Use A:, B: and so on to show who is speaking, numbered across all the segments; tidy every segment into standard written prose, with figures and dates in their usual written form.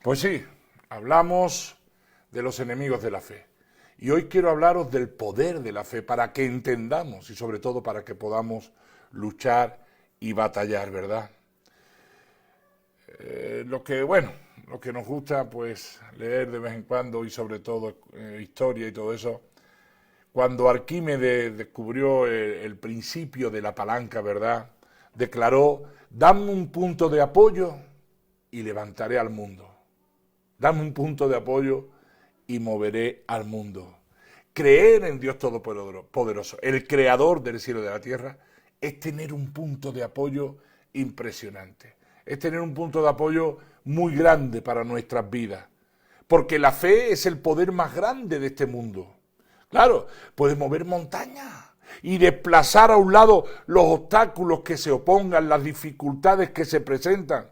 A: Pues sí, hablamos de los enemigos de la fe. Y hoy quiero hablaros del poder de la fe para que entendamos y sobre todo para que podamos luchar y batallar, ¿verdad? Lo que nos gusta pues leer de vez en cuando y sobre todo historia y todo eso. Cuando Arquímedes descubrió el principio de la palanca, ¿verdad? Declaró: dame un punto de apoyo y levantaré al mundo. Dame un punto de apoyo y moveré al mundo. Creer en Dios Todopoderoso, el creador del cielo y de la tierra, es tener un punto de apoyo impresionante. Es tener un punto de apoyo muy grande para nuestras vidas. Porque la fe es el poder más grande de este mundo. Claro, puede mover montañas y desplazar a un lado los obstáculos que se opongan, las dificultades que se presentan.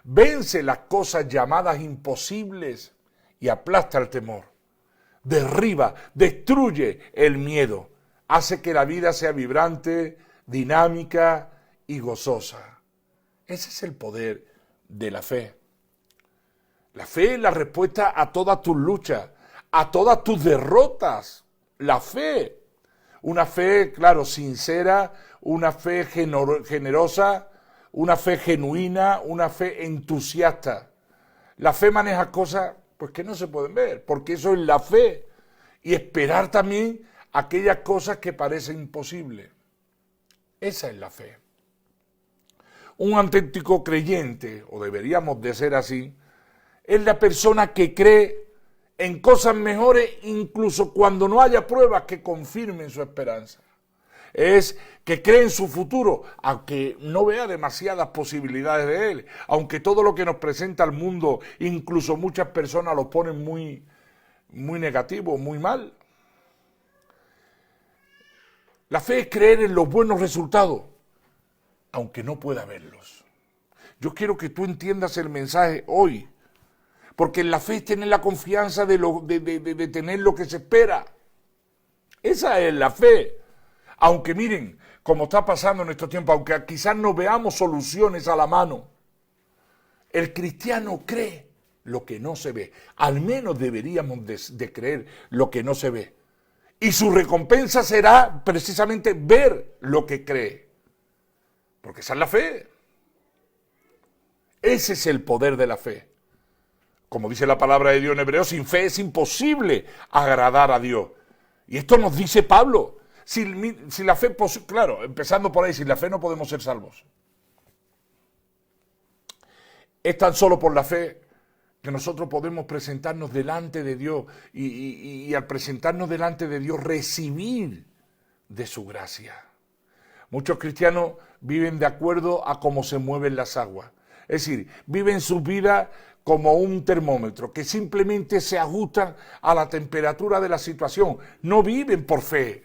A: Vence las cosas llamadas imposibles y aplasta el temor. Derriba, destruye el miedo. Hace que la vida sea vibrante, dinámica y gozosa. Ese es el poder de la fe. La fe es la respuesta a todas tus luchas, a todas tus derrotas. La fe. Una fe, claro, sincera, una fe generosa, una fe genuina, una fe entusiasta. La fe maneja cosas pues que no se pueden ver, porque eso es la fe. Y esperar también aquellas cosas que parecen imposibles. Esa es la fe. Un auténtico creyente, o deberíamos de ser así, es la persona que cree en cosas mejores incluso cuando no haya pruebas que confirmen su esperanza. Es que cree en su futuro, aunque no vea demasiadas posibilidades de él, aunque todo lo que nos presenta el mundo, incluso muchas personas lo ponen muy negativo, muy mal. La fe es creer en los buenos resultados, aunque no pueda verlos. Yo quiero que tú entiendas el mensaje hoy, porque en la fe es tener la confianza de tener lo que se espera. Esa es la fe. Aunque miren, como está pasando en estos tiempos, aunque quizás no veamos soluciones a la mano, el cristiano cree lo que no se ve. Al menos deberíamos de creer lo que no se ve. Y su recompensa será precisamente ver lo que cree. Porque esa es la fe. Ese es el poder de la fe. Como dice la palabra de Dios en Hebreos, sin fe es imposible agradar a Dios. Y esto nos dice Pablo. Si la fe, claro, empezando por ahí, sin la fe no podemos ser salvos. Es tan solo por la fe que nosotros podemos presentarnos delante de Dios y al presentarnos delante de Dios recibir de su gracia. Muchos cristianos viven de acuerdo a cómo se mueven las aguas. Es decir, viven su vida como un termómetro, que simplemente se ajustan a la temperatura de la situación. No viven por fe.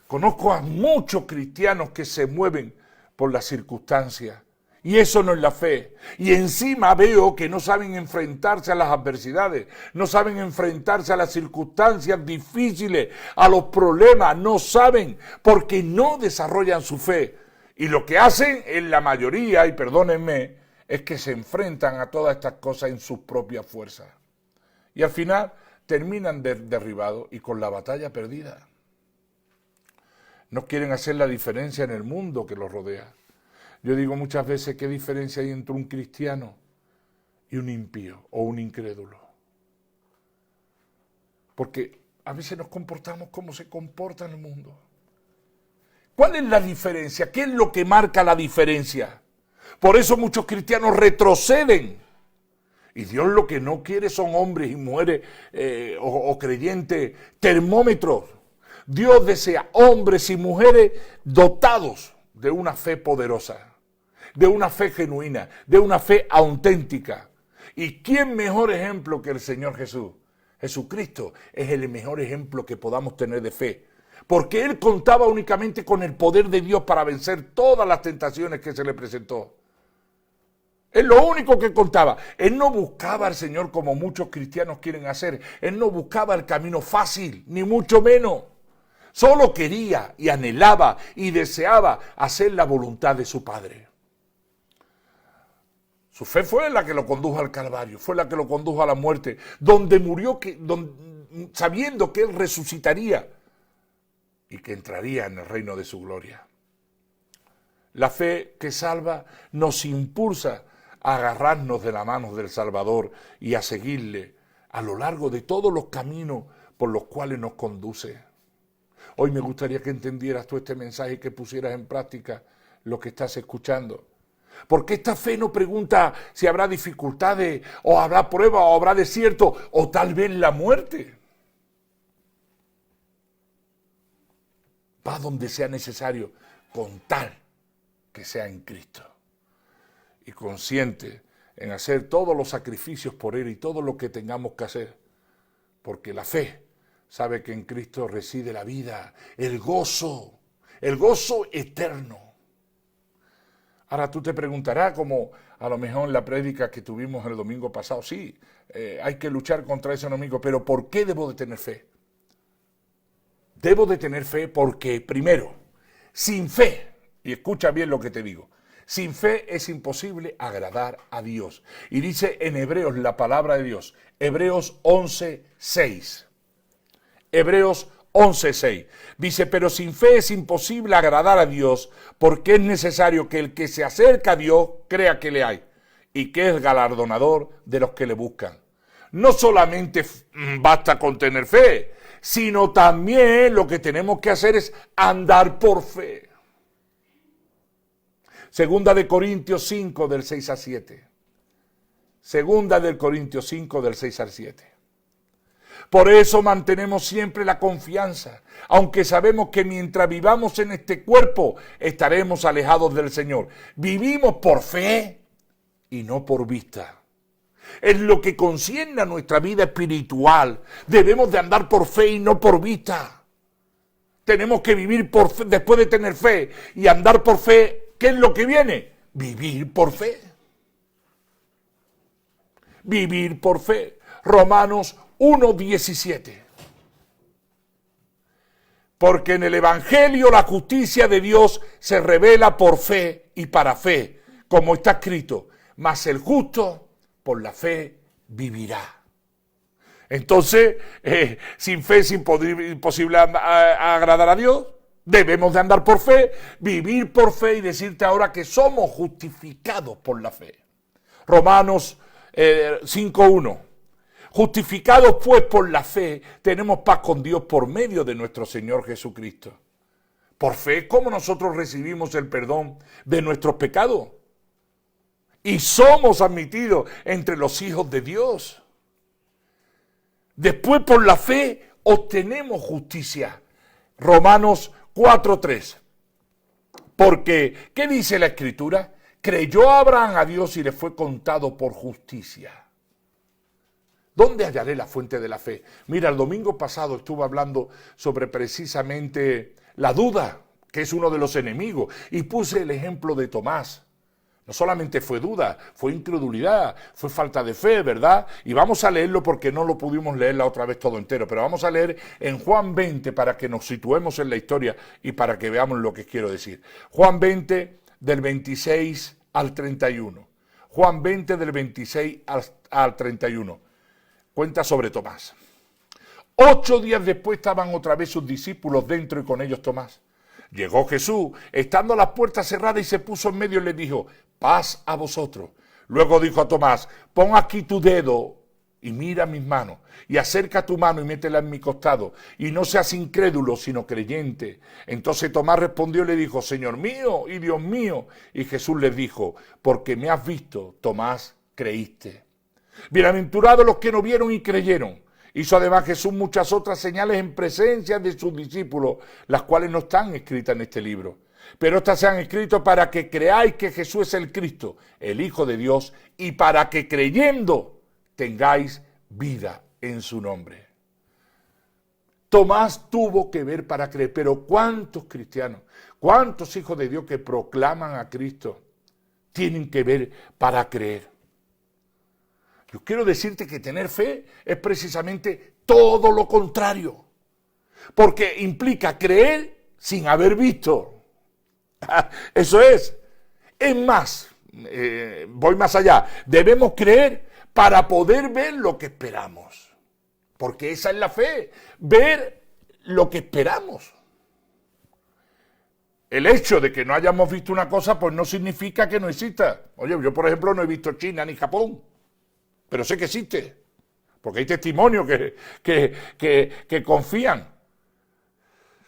A: Conozco a muchos cristianos que se mueven por las circunstancias. Y eso no es la fe. Y encima veo que no saben enfrentarse a las adversidades, no saben enfrentarse a las circunstancias difíciles, a los problemas, no saben, porque no desarrollan su fe. Y lo que hacen en la mayoría, y perdónenme, es que se enfrentan a todas estas cosas en sus propias fuerzas. Y al final terminan derribados y con la batalla perdida. No quieren hacer la diferencia en el mundo que los rodea. Yo digo muchas veces, ¿qué diferencia hay entre un cristiano y un impío o un incrédulo? Porque a veces nos comportamos como se comporta en el mundo. ¿Cuál es la diferencia? ¿Qué es lo que marca la diferencia? Por eso muchos cristianos retroceden. Y Dios lo que no quiere son hombres y mujeres o creyentes termómetros. Dios desea hombres y mujeres dotados de una fe poderosa, de una fe genuina, de una fe auténtica. ¿Y quién mejor ejemplo que el Señor Jesús? Jesucristo es el mejor ejemplo que podamos tener de fe, porque Él contaba únicamente con el poder de Dios para vencer todas las tentaciones que se le presentó. Es lo único que contaba. Él no buscaba al Señor como muchos cristianos quieren hacer. Él no buscaba el camino fácil, ni mucho menos. Solo quería y anhelaba y deseaba hacer la voluntad de su Padre. Su fe fue la que lo condujo al Calvario, fue la que lo condujo a la muerte, donde murió sabiendo que él resucitaría y que entraría en el reino de su gloria. La fe que salva nos impulsa a agarrarnos de la mano del Salvador y a seguirle a lo largo de todos los caminos por los cuales nos conduce. Hoy me gustaría que entendieras tú este mensaje y que pusieras en práctica lo que estás escuchando. Porque esta fe no pregunta si habrá dificultades, o habrá pruebas, o habrá desierto, o tal vez la muerte. Va donde sea necesario, con tal que sea en Cristo. Y consciente en hacer todos los sacrificios por Él y todo lo que tengamos que hacer. Porque la fe sabe que en Cristo reside la vida, el gozo eterno. Ahora tú te preguntarás, como a lo mejor en la prédica que tuvimos el domingo pasado, sí, hay que luchar contra ese enemigo, pero ¿por qué debo de tener fe? Debo de tener fe porque, primero, sin fe, y escucha bien lo que te digo, sin fe es imposible agradar a Dios. Y dice en Hebreos la palabra de Dios, Hebreos 11:6. Hebreos 11:6. Dice, pero sin fe es imposible agradar a Dios, porque es necesario que el que se acerca a Dios crea que le hay y que es galardonador de los que le buscan. No solamente basta con tener fe, sino también lo que tenemos que hacer es andar por fe. Segunda de Corintios 5 del 6 al 7. Segunda de Corintios 5 del 6 al 7. Por eso mantenemos siempre la confianza, aunque sabemos que mientras vivamos en este cuerpo estaremos alejados del Señor. Vivimos por fe y no por vista. En lo que concierne a nuestra vida espiritual, debemos de andar por fe y no por vista. Tenemos que vivir por fe, después de tener fe y andar por fe. ¿Qué es lo que viene? Vivir por fe. Vivir por fe. Romanos 1:17. Porque en el Evangelio la justicia de Dios se revela por fe y para fe, como está escrito, mas el justo por la fe vivirá. Entonces, sin fe es imposible agradar a Dios. Debemos de andar por fe, vivir por fe y decirte ahora que somos justificados por la fe. Romanos 5:1. Justificados pues por la fe, tenemos paz con Dios por medio de nuestro Señor Jesucristo. Por fe, ¿cómo nosotros recibimos el perdón de nuestros pecados? Y somos admitidos entre los hijos de Dios. Después, por la fe, obtenemos justicia. Romanos 4:3. Porque, ¿qué dice la Escritura? Creyó Abraham a Dios y le fue contado por justicia. ¿Dónde hallaré la fuente de la fe? Mira, el domingo pasado estuve hablando sobre precisamente la duda, que es uno de los enemigos, y puse el ejemplo de Tomás. No solamente fue duda, fue incredulidad, fue falta de fe, ¿verdad? Y vamos a leerlo porque no lo pudimos leer la otra vez todo entero, pero vamos a leer en Juan 20 para que nos situemos en la historia y para que veamos lo que quiero decir. Juan 20 del 26 al 31. Juan 20 del 26 al 31. Cuenta sobre Tomás. 8 días después estaban otra vez sus discípulos dentro y con ellos Tomás. Llegó Jesús, estando las puertas cerradas, y se puso en medio y le dijo, paz a vosotros. Luego dijo a Tomás, pon aquí tu dedo y mira mis manos, y acerca tu mano y métela en mi costado, y no seas incrédulo, sino creyente. Entonces Tomás respondió y le dijo, Señor mío y Dios mío. Y Jesús le dijo, porque me has visto, Tomás, creíste. Bienaventurados los que no vieron y creyeron. Hizo además Jesús muchas otras señales en presencia de sus discípulos, las cuales no están escritas en este libro. Pero estas se han escrito para que creáis que Jesús es el Cristo, el Hijo de Dios, y para que creyendo tengáis vida en su nombre. Tomás tuvo que ver para creer, pero ¿cuántos cristianos, cuántos hijos de Dios que proclaman a Cristo tienen que ver para creer? Yo quiero decirte que tener fe es precisamente todo lo contrario, porque implica creer sin haber visto. Eso es. Es más, voy más allá. Debemos creer para poder ver lo que esperamos. Porque esa es la fe, ver lo que esperamos. El hecho de que no hayamos visto una cosa, pues no significa que no exista. Oye, yo por ejemplo no he visto China ni Japón, pero sé que existe, porque hay testimonios que confían.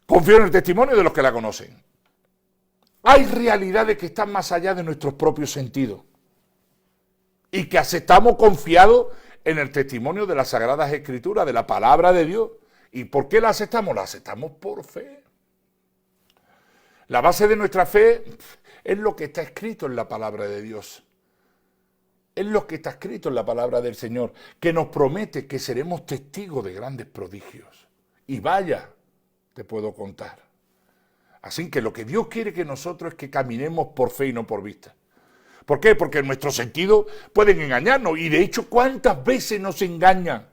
A: Confío en el testimonio de los que la conocen. Hay realidades que están más allá de nuestros propios sentidos y que aceptamos confiados en el testimonio de las Sagradas Escrituras, de la Palabra de Dios. ¿Y por qué la aceptamos? La aceptamos por fe. La base de nuestra fe es lo que está escrito en la Palabra de Dios. Es lo que está escrito en la Palabra del Señor, que nos promete que seremos testigos de grandes prodigios. Y vaya, te puedo contar. Así que lo que Dios quiere que nosotros es que caminemos por fe y no por vista. ¿Por qué? Porque nuestros sentidos pueden engañarnos. Y de hecho, ¿cuántas veces nos engañan?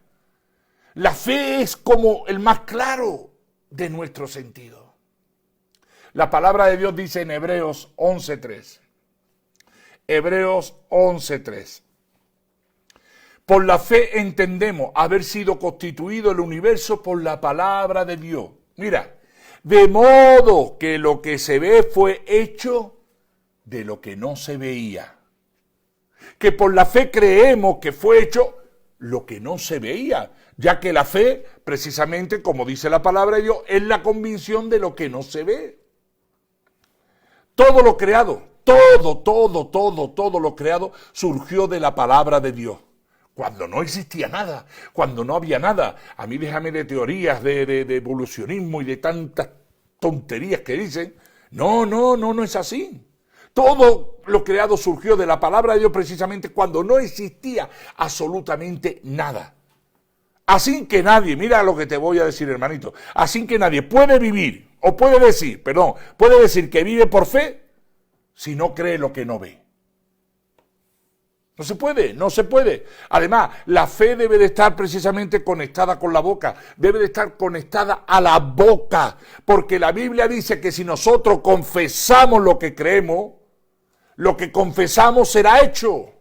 A: La fe es como el más claro de nuestros sentidos. La palabra de Dios dice en Hebreos 11:3. Hebreos 11:3. Por la fe entendemos haber sido constituido el universo por la palabra de Dios. Mira, de modo que lo que se ve fue hecho de lo que no se veía. Que por la fe creemos que fue hecho lo que no se veía, ya que la fe, precisamente como dice la palabra de Dios, es la convicción de lo que no se ve. Todo lo creado, todo lo creado surgió de la palabra de Dios. Cuando no existía nada, cuando no había nada. A mí déjame de teorías de evolucionismo y de tantas tonterías que dicen. No es así. Todo lo creado surgió de la palabra de Dios precisamente cuando no existía absolutamente nada. Así que nadie, mira lo que te voy a decir, hermanito, así que nadie puede vivir, o puede decir que vive por fe si no cree lo que no ve. No se puede. Además, la fe debe de estar precisamente conectada con la boca, debe de estar conectada a la boca, porque la Biblia dice que si nosotros confesamos lo que creemos, lo que confesamos será hecho.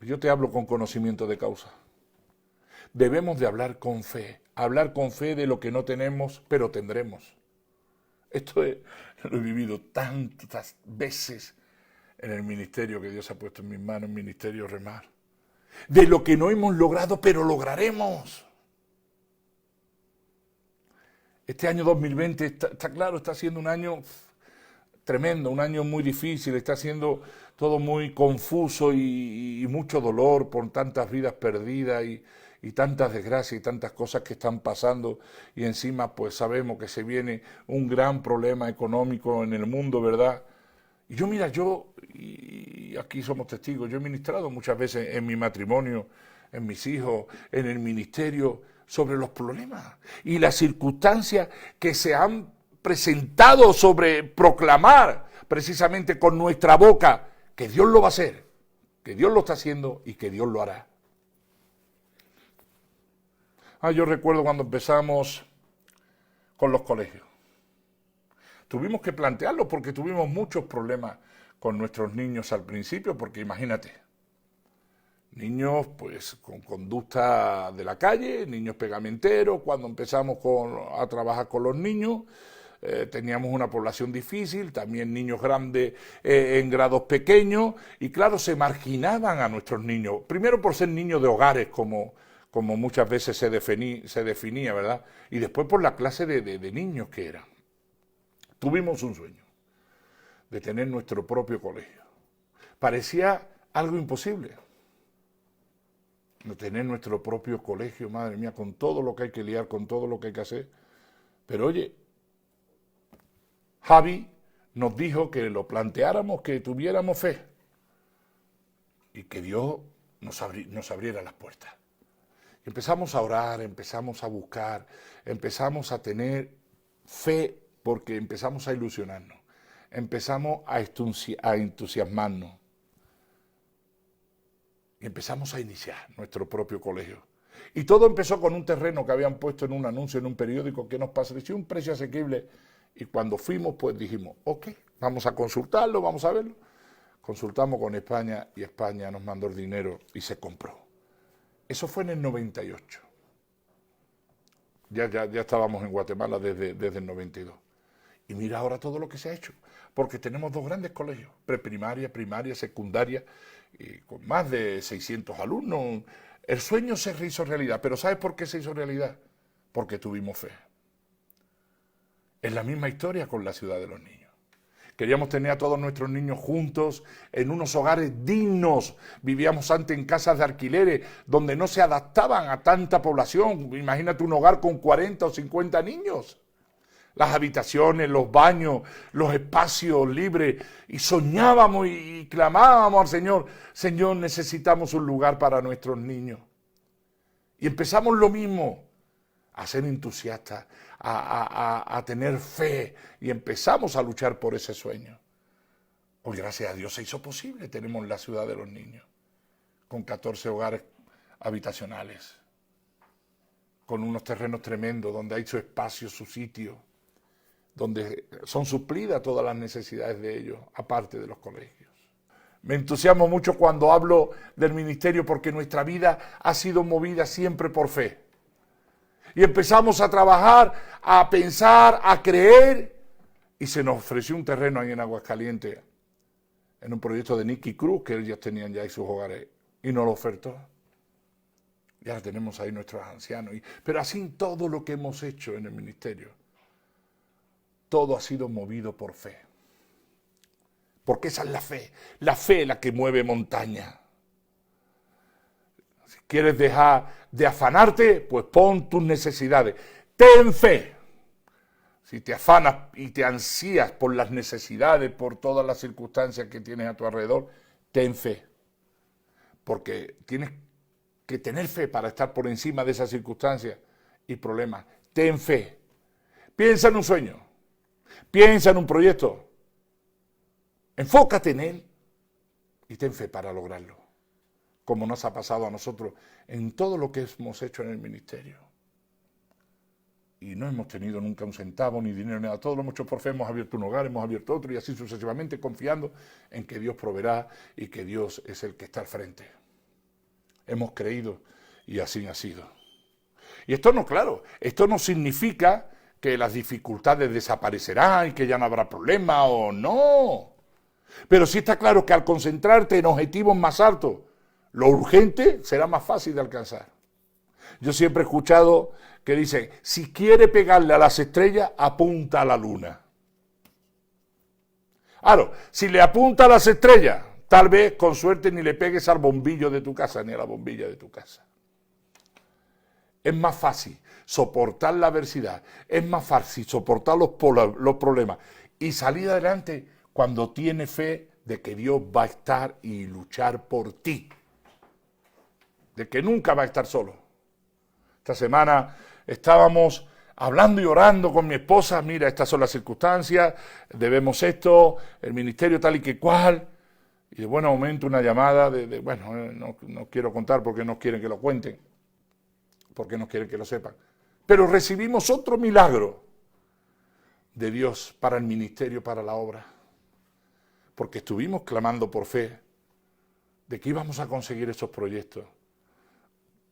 A: Yo te hablo con conocimiento de causa. Debemos de hablar con fe de lo que no tenemos, pero tendremos. Esto lo he vivido tantas veces en el ministerio que Dios ha puesto en mis manos, el ministerio Remar. De lo que no hemos logrado, pero lograremos. Este año 2020 está claro, está siendo un año tremendo, un año muy difícil, está siendo todo muy confuso y mucho dolor por tantas vidas perdidas y tantas desgracias y tantas cosas que están pasando, y encima pues sabemos que se viene un gran problema económico en el mundo, ¿verdad? Y y aquí somos testigos, yo he ministrado muchas veces en mi matrimonio, en mis hijos, en el ministerio, sobre los problemas y las circunstancias que se han presentado sobre proclamar precisamente con nuestra boca que Dios lo va a hacer, que Dios lo está haciendo y que Dios lo hará. Yo recuerdo cuando empezamos con los colegios. Tuvimos que plantearlo porque tuvimos muchos problemas con nuestros niños al principio, porque imagínate, niños pues con conducta de la calle, niños pegamenteros. Cuando empezamos a trabajar con los niños, teníamos una población difícil, también niños grandes en grados pequeños, y claro, se marginaban a nuestros niños, primero por ser niños de hogares, como muchas veces se definía, ¿verdad? Y después por la clase de niños que eran. Tuvimos un sueño de tener nuestro propio colegio. Parecía algo imposible. De tener nuestro propio colegio, madre mía, con todo lo que hay que liar, con todo lo que hay que hacer. Pero oye, Javi nos dijo que lo planteáramos, que tuviéramos fe y que Dios nos abriera las puertas. Empezamos a orar, empezamos a buscar, empezamos a tener fe porque empezamos a ilusionarnos, empezamos a entusiasmarnos y empezamos a iniciar nuestro propio colegio. Y todo empezó con un terreno que habían puesto en un anuncio en un periódico que nos pareció un precio asequible, y cuando fuimos pues dijimos, ok, vamos a consultarlo, vamos a verlo. Consultamos con España y España nos mandó el dinero y se compró. Eso fue en el 98. Ya estábamos en Guatemala desde el 92. Y mira ahora todo lo que se ha hecho, porque tenemos 2 grandes colegios, preprimaria, primaria, secundaria, y con más de 600 alumnos. El sueño se hizo realidad, pero ¿sabes por qué se hizo realidad? Porque tuvimos fe. Es la misma historia con la ciudad de los niños. Queríamos tener a todos nuestros niños juntos, en unos hogares dignos. Vivíamos antes en casas de alquileres, donde no se adaptaban a tanta población. Imagínate un hogar con 40 o 50 niños. Las habitaciones, los baños, los espacios libres. Y soñábamos y clamábamos al Señor, Señor, necesitamos un lugar para nuestros niños. Y empezamos lo mismo, a ser entusiastas, a tener fe, y empezamos a luchar por ese sueño. Hoy, gracias a Dios, se hizo posible. Tenemos la ciudad de los niños, con 14 hogares habitacionales, con unos terrenos tremendos, donde hay su espacio, su sitio, donde son suplidas todas las necesidades de ellos, aparte de los colegios. Me entusiasmo mucho cuando hablo del ministerio, porque nuestra vida ha sido movida siempre por fe. Y empezamos a trabajar, a pensar, a creer, y se nos ofreció un terreno ahí en Aguascalientes, en un proyecto de Nicky Cruz, que ellos tenían ya en sus hogares, y nos lo ofertó. Y ahora tenemos ahí nuestros ancianos. Pero así todo lo que hemos hecho en el ministerio, todo ha sido movido por fe. Porque esa es la fe la que mueve montaña. Si quieres dejar de afanarte, pues pon tus necesidades. Ten fe. Si te afanas y te ansías por las necesidades, por todas las circunstancias que tienes a tu alrededor, ten fe. Porque tienes que tener fe para estar por encima de esas circunstancias y problemas. Ten fe. Piensa en un sueño. Piensa en un proyecto. Enfócate en él y ten fe para lograrlo. Como nos ha pasado a nosotros en todo lo que hemos hecho en el ministerio. Y no hemos tenido nunca un centavo, ni dinero, ni nada. Todo lo hemos hecho por fe. Hemos abierto un hogar, hemos abierto otro, y así sucesivamente, confiando en que Dios proveerá y que Dios es el que está al frente. Hemos creído y así ha sido. Y esto no, claro, esto no significa que las dificultades desaparecerán y que ya no habrá problema o no. Pero sí está claro que al concentrarte en objetivos más altos, lo urgente será más fácil de alcanzar. Yo siempre he escuchado que dicen, si quiere pegarle a las estrellas, apunta a la luna. Claro, si le apunta a las estrellas, tal vez con suerte ni le pegues al bombillo de tu casa, ni a la bombilla de tu casa. Es más fácil soportar la adversidad, es más fácil soportar los problemas y salir adelante cuando tienes fe de que Dios va a estar y luchar por ti. De que nunca va a estar solo. Esta semana estábamos hablando y orando con mi esposa, mira, estas son las circunstancias, debemos esto, el ministerio tal y que cual, y de buen momento una llamada no quiero contar porque no quieren que lo cuenten, porque no quieren que lo sepan, pero recibimos otro milagro de Dios para el ministerio, para la obra, porque estuvimos clamando por fe de que íbamos a conseguir esos proyectos.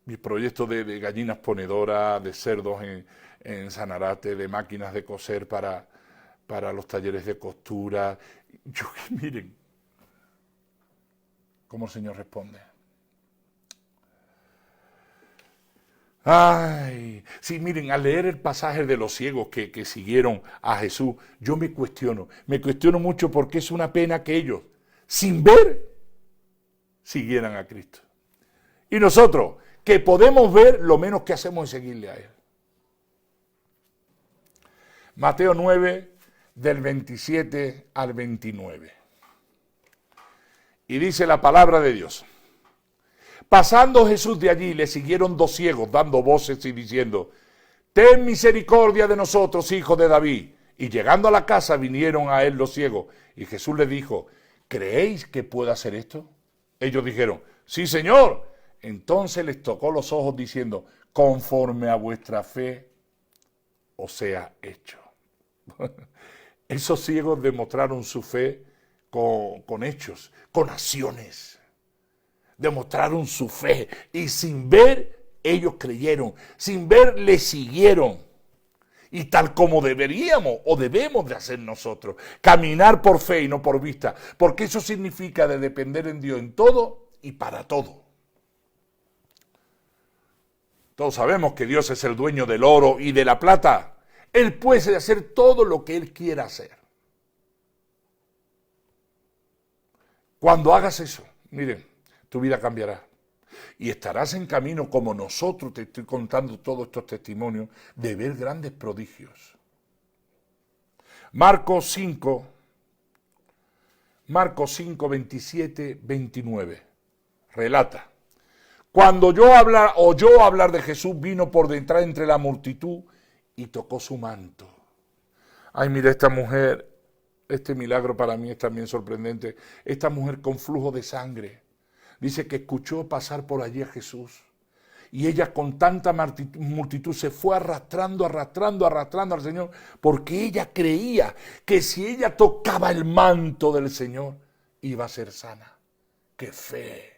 A: Mi proyecto de gallinas ponedoras, de cerdos en Sanarate, de máquinas de coser para los talleres de costura. Miren cómo el Señor responde. Ay, sí, miren, al leer el pasaje de los ciegos que siguieron a Jesús, yo me cuestiono mucho porque es una pena que ellos, sin ver, siguieran a Cristo. Y nosotros, que podemos ver, lo menos que hacemos es seguirle a Él. Mateo 9, del 27 al 29. Y dice la palabra de Dios. Pasando Jesús de allí, le siguieron 2 ciegos, dando voces y diciendo, ten misericordia de nosotros, hijo de David. Y llegando a la casa, vinieron a él los ciegos. Y Jesús les dijo, ¿creéis que pueda hacer esto? Ellos dijeron, sí, Señor. Entonces les tocó los ojos diciendo, conforme a vuestra fe os sea hecho. Esos ciegos demostraron su fe con hechos, con acciones. Demostraron su fe y sin ver ellos creyeron, sin ver le siguieron. Y tal como deberíamos o debemos de hacer nosotros, caminar por fe y no por vista, porque eso significa de depender en Dios en todo y para todo. Todos sabemos que Dios es el dueño del oro y de la plata. Él puede hacer todo lo que Él quiera hacer. Cuando hagas eso, miren, tu vida cambiará. Y estarás en camino, como nosotros te estoy contando todos estos testimonios, de ver grandes prodigios. Marcos 5, 27, 29, relata. Cuando oyó hablar de Jesús, vino por detrás entre la multitud y tocó su manto. Ay, mira, esta mujer, este milagro para mí es también sorprendente. Esta mujer con flujo de sangre, dice que escuchó pasar por allí a Jesús. Y ella con tanta multitud se fue arrastrando al Señor, porque ella creía que si ella tocaba el manto del Señor, iba a ser sana. ¡Qué fe!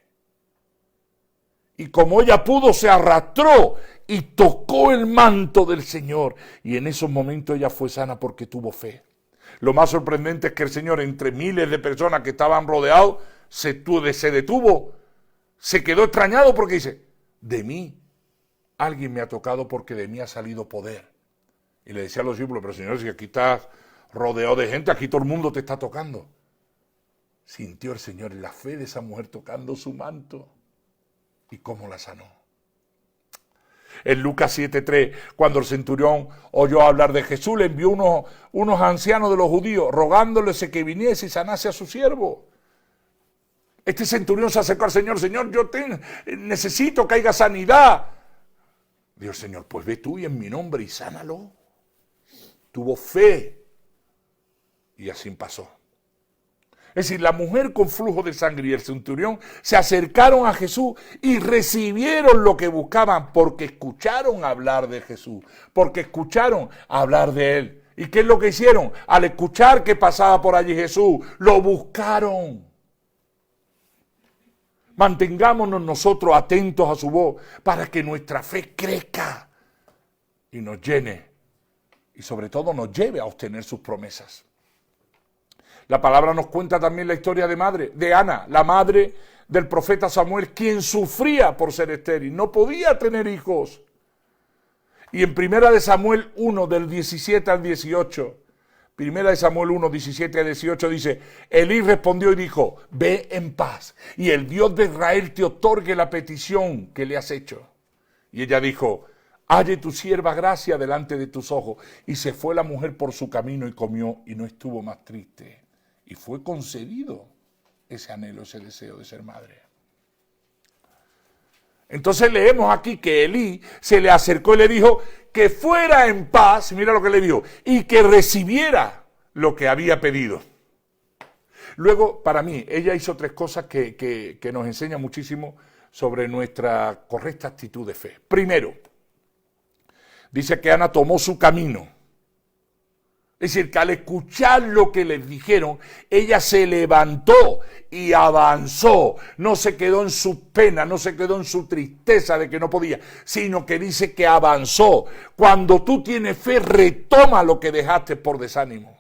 A: Y como ella pudo, se arrastró y tocó el manto del Señor. Y en esos momentos ella fue sana porque tuvo fe. Lo más sorprendente es que el Señor, entre miles de personas que estaban rodeados, se detuvo, se quedó extrañado porque dice, de mí alguien me ha tocado porque de mí ha salido poder. Y le decía a los discípulos, pero Señor, si aquí estás rodeado de gente, aquí todo el mundo te está tocando. Sintió el Señor la fe de esa mujer tocando su manto. ¿Y cómo la sanó? En Lucas 7:3, cuando el centurión oyó hablar de Jesús, le envió unos ancianos de los judíos, rogándoles que viniese y sanase a su siervo. Este centurión se acercó al Señor, Señor, yo necesito que haya sanidad. Dijo el Señor, pues ve tú y en mi nombre y sánalo. Tuvo fe y así pasó. Es decir, la mujer con flujo de sangre y el centurión se acercaron a Jesús y recibieron lo que buscaban porque escucharon hablar de Jesús, porque escucharon hablar de Él. ¿Y qué es lo que hicieron? Al escuchar que pasaba por allí Jesús, lo buscaron. Mantengámonos nosotros atentos a su voz para que nuestra fe crezca y nos llene y sobre todo nos lleve a obtener sus promesas. La palabra nos cuenta también la historia de Ana, la madre del profeta Samuel, quien sufría por ser estéril, no podía tener hijos. Y en Primera de Samuel 1, del 17 al 18, Primera de Samuel 1, 17 al 18 dice, Elí respondió y dijo, ve en paz, y el Dios de Israel te otorgue la petición que le has hecho. Y ella dijo, halle tu sierva gracia delante de tus ojos. Y se fue la mujer por su camino y comió y no estuvo más triste. Y fue concedido ese anhelo, ese deseo de ser madre. Entonces leemos aquí que Elí se le acercó y le dijo que fuera en paz, mira lo que le dijo, y que recibiera lo que había pedido. Luego, para mí, ella hizo tres cosas que nos enseñan muchísimo sobre nuestra correcta actitud de fe. Primero, dice que Ana tomó su camino. Es decir, que al escuchar lo que les dijeron, ella se levantó y avanzó. No se quedó en su pena, no se quedó en su tristeza de que no podía, sino que dice que avanzó. Cuando tú tienes fe, retoma lo que dejaste por desánimo.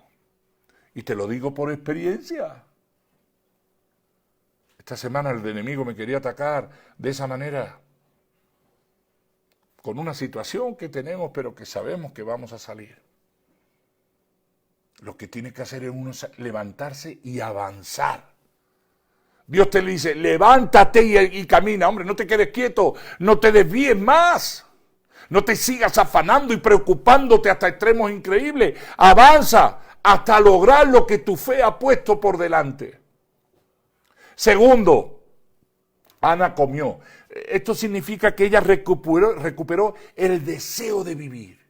A: Y te lo digo por experiencia. Esta semana el enemigo me quería atacar de esa manera, con una situación que tenemos, pero que sabemos que vamos a salir. Lo que tiene que hacer es uno levantarse y avanzar. Dios te dice, levántate y camina. Hombre, no te quedes quieto, no te desvíes más. No te sigas afanando y preocupándote hasta extremos increíbles. Avanza hasta lograr lo que tu fe ha puesto por delante. Segundo, Ana comió. Esto significa que ella recuperó el deseo de vivir.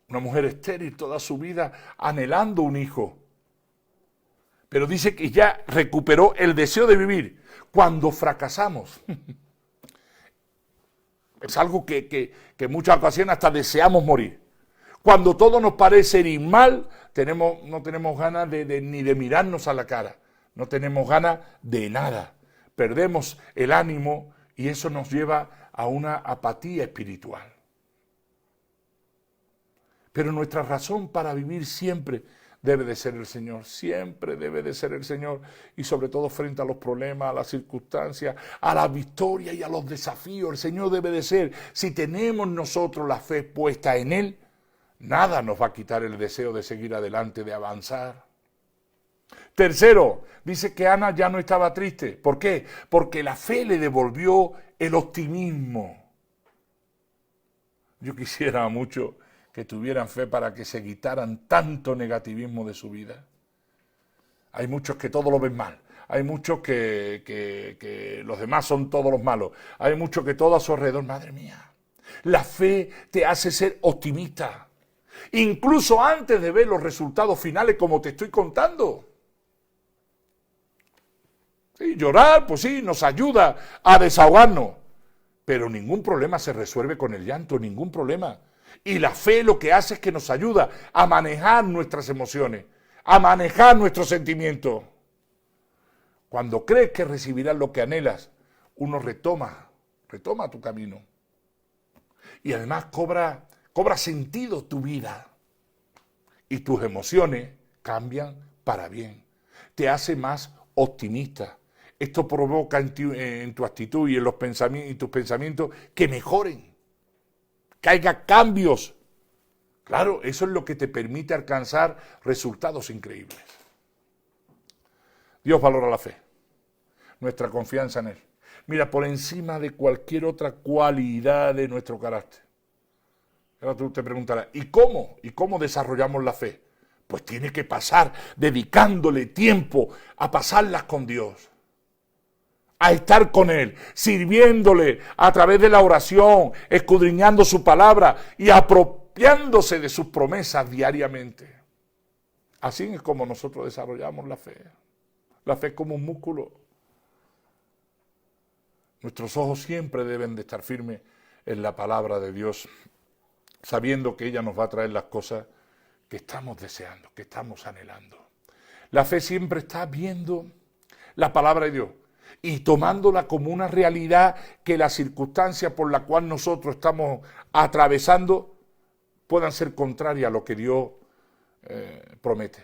A: Una mujer estéril toda su vida anhelando un hijo. Pero dice que ya recuperó el deseo de vivir. Cuando fracasamos, es algo que en muchas ocasiones hasta deseamos morir. Cuando todo nos parece ir mal, no tenemos ganas ni de mirarnos a la cara. No tenemos ganas de nada. Perdemos el ánimo y eso nos lleva a una apatía espiritual. Pero nuestra razón para vivir siempre debe de ser el Señor, siempre debe de ser el Señor, y sobre todo frente a los problemas, a las circunstancias, a la victoria y a los desafíos, el Señor debe de ser. Si tenemos nosotros la fe puesta en Él, nada nos va a quitar el deseo de seguir adelante, de avanzar. Tercero, dice que Ana ya no estaba triste. ¿Por qué? Porque la fe le devolvió el optimismo. Yo quisiera mucho que tuvieran fe para que se quitaran tanto negativismo de su vida. Hay muchos que todo lo ven mal. Hay muchos que los demás son todos los malos. Hay muchos que todo a su alrededor. Madre mía, la fe te hace ser optimista. Incluso antes de ver los resultados finales como te estoy contando. Sí, llorar, pues sí, nos ayuda a desahogarnos. Pero ningún problema se resuelve con el llanto, ningún problema. Y la fe lo que hace es que nos ayuda a manejar nuestras emociones, a manejar nuestros sentimientos. Cuando crees que recibirás lo que anhelas, uno retoma tu camino. Y además cobra sentido tu vida. Y tus emociones cambian para bien. Te hace más optimista. Esto provoca en tu actitud y en tus pensamientos que mejoren, que haya cambios. Claro, eso es lo que te permite alcanzar resultados increíbles. Dios valora la fe, nuestra confianza en Él. Mira, por encima de cualquier otra cualidad de nuestro carácter. Ahora tú te preguntarás, ¿y cómo? ¿Y cómo desarrollamos la fe? Pues tiene que pasar dedicándole tiempo a pasarlas con Dios, a estar con Él, sirviéndole a través de la oración, escudriñando su palabra y apropiándose de sus promesas diariamente. Así es como nosotros desarrollamos la fe. La fe es como un músculo. Nuestros ojos siempre deben de estar firmes en la palabra de Dios, sabiendo que ella nos va a traer las cosas que estamos deseando, que estamos anhelando. La fe siempre está viendo la palabra de Dios y tomándola como una realidad, que las circunstancias por las cuales nosotros estamos atravesando puedan ser contrarias a lo que Dios promete.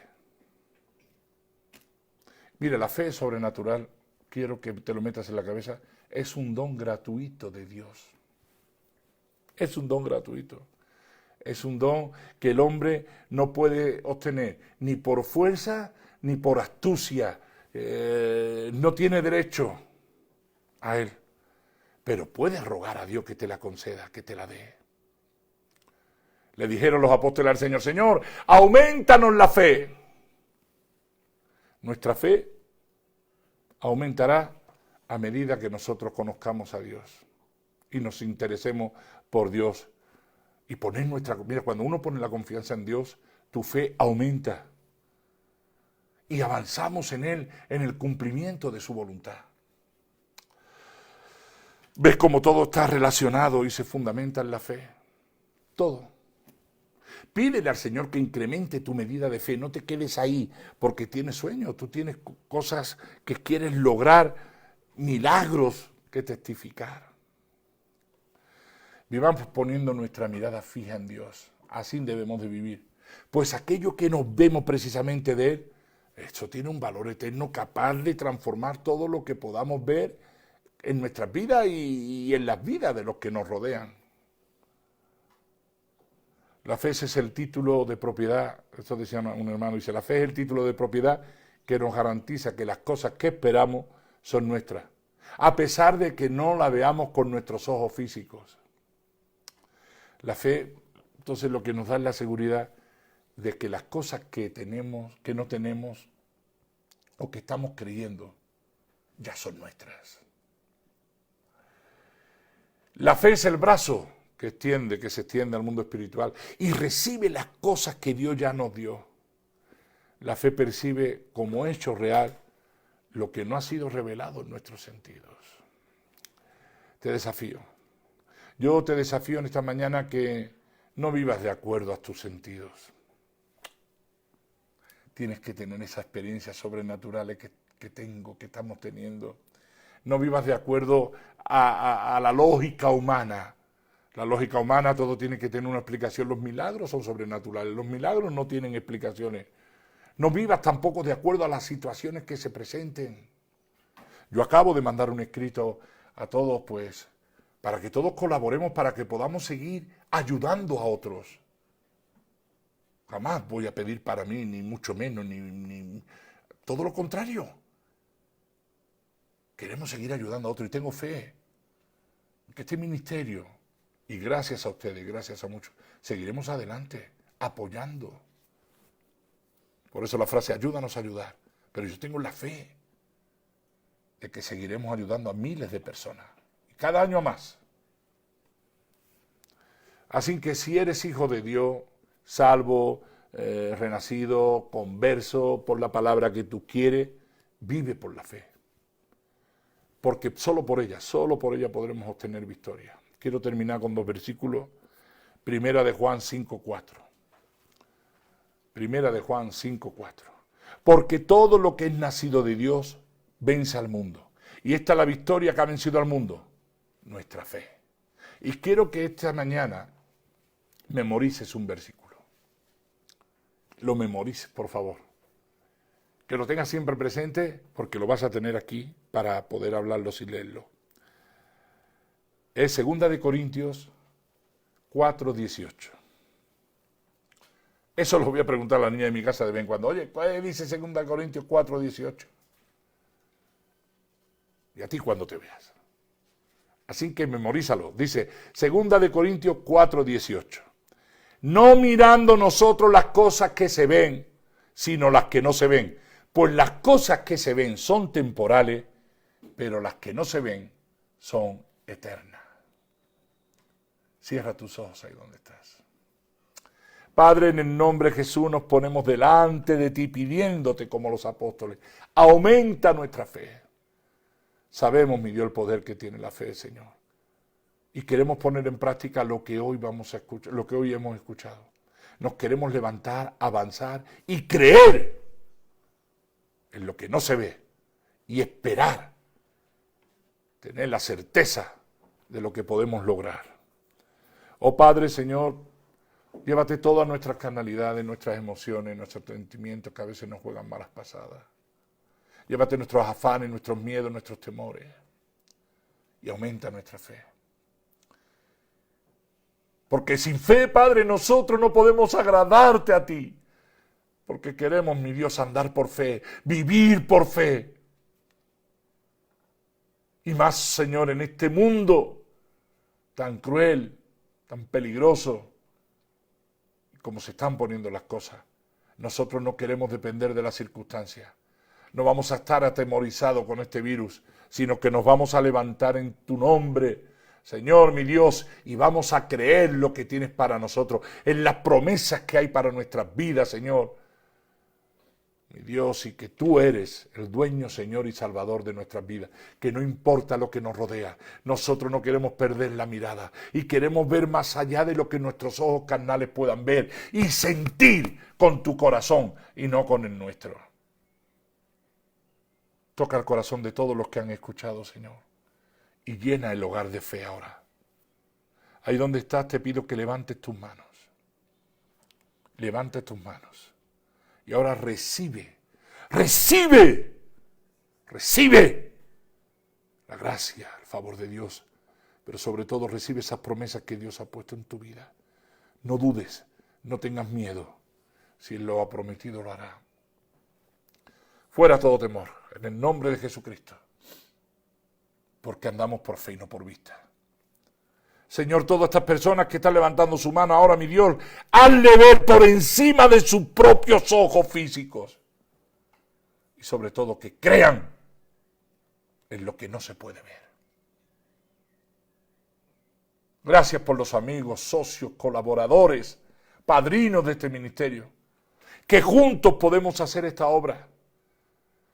A: Mira, la fe sobrenatural, quiero que te lo metas en la cabeza, es un don gratuito de Dios. Es un don gratuito. Es un don que el hombre no puede obtener ni por fuerza ni por astucia. No tiene derecho a él. Pero puede rogar a Dios que te la conceda, que te la dé. Le dijeron los apóstoles al Señor, Señor, aumentanos la fe. Nuestra fe aumentará a medida que nosotros conozcamos a Dios y nos interesemos por Dios. Y poner mira, cuando uno pone la confianza en Dios, tu fe aumenta. Y avanzamos en Él, en el cumplimiento de su voluntad. ¿Ves cómo todo está relacionado y se fundamenta en la fe? Todo. Pídele al Señor que incremente tu medida de fe. No te quedes ahí porque tienes sueños. Tú tienes cosas que quieres lograr, milagros que testificar. Vivamos poniendo nuestra mirada fija en Dios. Así debemos de vivir. Pues aquello que nos vemos precisamente de Él, eso tiene un valor eterno capaz de transformar todo lo que podamos ver en nuestras vidas y en las vidas de los que nos rodean. La fe es el título de propiedad, esto decía un hermano, dice, la fe es el título de propiedad que nos garantiza que las cosas que esperamos son nuestras, a pesar de que no la veamos con nuestros ojos físicos. La fe, entonces, lo que nos da es la seguridad de que las cosas que tenemos, que no tenemos o que estamos creyendo, ya son nuestras. La fe es el brazo que se extiende al mundo espiritual y recibe las cosas que Dios ya nos dio. La fe percibe como hecho real lo que no ha sido revelado en nuestros sentidos. Te desafío. Yo te desafío en esta mañana que No vivas de acuerdo a tus sentidos. Tienes que tener esas experiencias sobrenaturales que estamos teniendo. No vivas de acuerdo a la lógica humana. La lógica humana, todo tiene que tener una explicación. Los milagros son sobrenaturales. Los milagros no tienen explicaciones. No vivas tampoco de acuerdo a las situaciones que se presenten. Yo acabo de mandar un escrito a todos, pues, para que todos colaboremos, para que podamos seguir ayudando a otros. Jamás voy a pedir para mí, ni mucho menos, ni todo lo contrario. Queremos seguir ayudando a otros y tengo fe que este ministerio, y gracias a ustedes, gracias a muchos, seguiremos adelante, apoyando. Por eso la frase, ayúdanos a ayudar. Pero yo tengo la fe de que seguiremos ayudando a miles de personas. Y cada año a más. Así que si eres hijo de Dios, salvo, renacido, converso por la palabra que tú quieres, vive por la fe. Porque solo por ella podremos obtener victoria. Quiero terminar con 2 versículos. Primera de Juan 5:4. Primera de Juan 5:4. Porque todo lo que es nacido de Dios vence al mundo. Y esta es la victoria que ha vencido al mundo, nuestra fe. Y quiero que esta mañana memorices un versículo. Lo memorices, por favor. Que lo tengas siempre presente porque lo vas a tener aquí para poder hablarlo y leerlo. Es 2 de Corintios 4:18. Eso lo voy a preguntar a la niña de mi casa de vez en cuando. Oye, ¿cuál dice 2 Corintios 4:18? Y a ti cuando te veas. Así que memorízalo. Dice 2 de Corintios 4:18. No mirando nosotros las cosas que se ven, sino las que no se ven. Pues las cosas que se ven son temporales, pero las que no se ven son eternas. Cierra tus ojos ahí donde estás. Padre, en el nombre de Jesús nos ponemos delante de ti pidiéndote como los apóstoles. Aumenta nuestra fe. Sabemos, mi Dios, el poder que tiene la fe, Señor. Y queremos poner en práctica lo que hoy vamos a escuchar, lo que hoy hemos escuchado. Nos queremos levantar, avanzar y creer en lo que no se ve y esperar, tener la certeza de lo que podemos lograr. Oh Padre, Señor, llévate todas nuestras carnalidades, nuestras emociones, nuestros sentimientos que a veces nos juegan malas pasadas. Llévate nuestros afanes, nuestros miedos, nuestros temores y aumenta nuestra fe. Porque sin fe, Padre, nosotros no podemos agradarte a ti. Porque queremos, mi Dios, andar por fe, vivir por fe. Y más, Señor, en este mundo tan cruel, tan peligroso, como se están poniendo las cosas. Nosotros no queremos depender de las circunstancias. No vamos a estar atemorizados con este virus, sino que nos vamos a levantar en tu nombre, Señor, mi Dios, y vamos a creer lo que tienes para nosotros, en las promesas que hay para nuestras vidas, Señor. Mi Dios, y que tú eres el dueño, Señor y Salvador de nuestras vidas, que no importa lo que nos rodea, nosotros no queremos perder la mirada y queremos ver más allá de lo que nuestros ojos carnales puedan ver y sentir con tu corazón y no con el nuestro. Toca el corazón de todos los que han escuchado, Señor, y llena el hogar de fe ahora. Ahí donde estás te pido que levantes tus manos. Levanta tus manos. Y ahora recibe la gracia, el favor de Dios, pero sobre todo recibe esas promesas que Dios ha puesto en tu vida. No dudes, no tengas miedo, si Él lo ha prometido lo hará. Fuera todo temor, en el nombre de Jesucristo, porque andamos por fe y no por vista. Señor, todas estas personas que están levantando su mano ahora, mi Dios, hazle ver por encima de sus propios ojos físicos. Y sobre todo que crean en lo que no se puede ver. Gracias por los amigos, socios, colaboradores, padrinos de este ministerio, que juntos podemos hacer esta obra.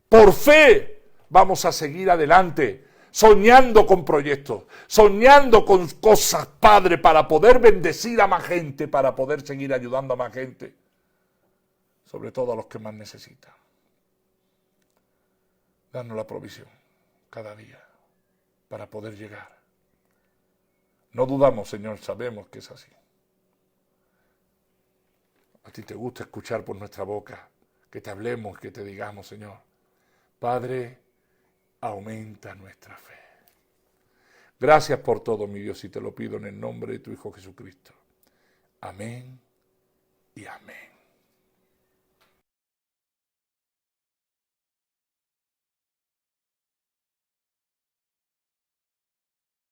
A: Por fe vamos a seguir adelante. soñando con proyectos, soñando con cosas, Padre, para poder bendecir a más gente, para poder seguir ayudando a más gente, sobre todo a los que más necesitan. Danos la provisión cada día para poder llegar. No dudamos, Señor, sabemos que es así. A ti te gusta escuchar por nuestra boca, que te hablemos, que te digamos, Señor, Padre, aumenta nuestra fe. Gracias por todo, mi Dios, y te lo pido en el nombre de tu Hijo Jesucristo. Amén y amén.